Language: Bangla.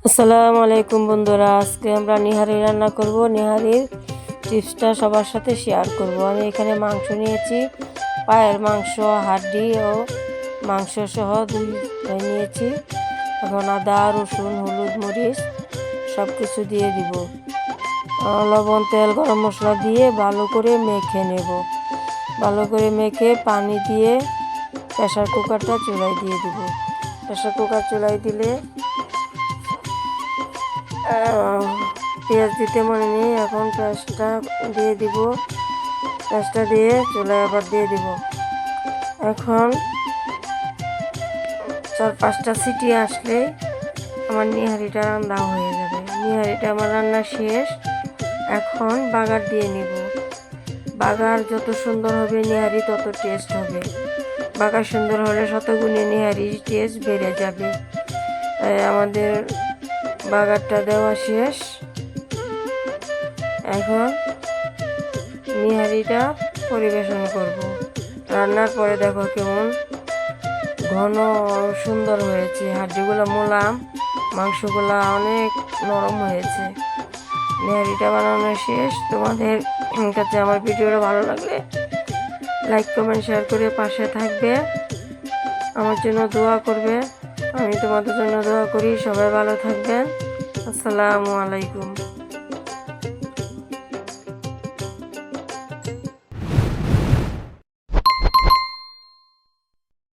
আসসালামু আলাইকুম বন্ধুরা, আজকে আমরা নিহারি রান্না করব। নিহারির টিপসটা সবার সাথে শেয়ার করব। আমি এখানে মাংস নিয়েছি, পায়ের মাংস, হাড্ডি ও মাংস সহ দুই নিয়েছি। এখন আদা, রসুন, হলুদ, মরিচ সব কিছু দিয়ে দিব। লবণ, তেল, গরম মশলা দিয়ে ভালো করে মেখে নেব। ভালো করে মেখে পানি দিয়ে প্রেসার কুকারটা চুলায় দিয়ে দিব। প্রেসার কুকার চুলায় দিলে পেঁয়াজ দিতে মনে নেই, এখন পেঁয়াজটা দিয়ে দিব। পেঁয়াজটা দিয়ে চুলায় আবার দিয়ে দিব। এখন 4-5টা সিটি আসলে আমার নিহারিটা রান্না হয়ে যাবে। নিহারিটা আমার রান্না শেষ। এখন বাগার দিয়ে নিব। বাগার যত সুন্দর হবে নিহারি তত টেস্ট হবে। বাগার সুন্দর হলে শতগুণে নিহারির টেস্ট বেড়ে যাবে। আমাদের বাগারটা দেওয়া শেষ। এখন নিহারিটা পরিবেশন করব। রান্নার পরে দেখো কেমন ঘন সুন্দর হয়েছে। হাড্ডিগুলো মোলাম, মাংসগুলো অনেক নরম হয়েছে। নিহারিটা বানানো শেষ। তোমাদের কাছে আমার ভিডিওটা ভালো লাগলে লাইক, কমেন্ট, শেয়ার করে পাশে থাকবে। আমার জন্য দোয়া করবে। আমি তোমাদের জন্য দোয়া করি। সবাই ভালো থাকবেন। আসসালামু আলাইকুম।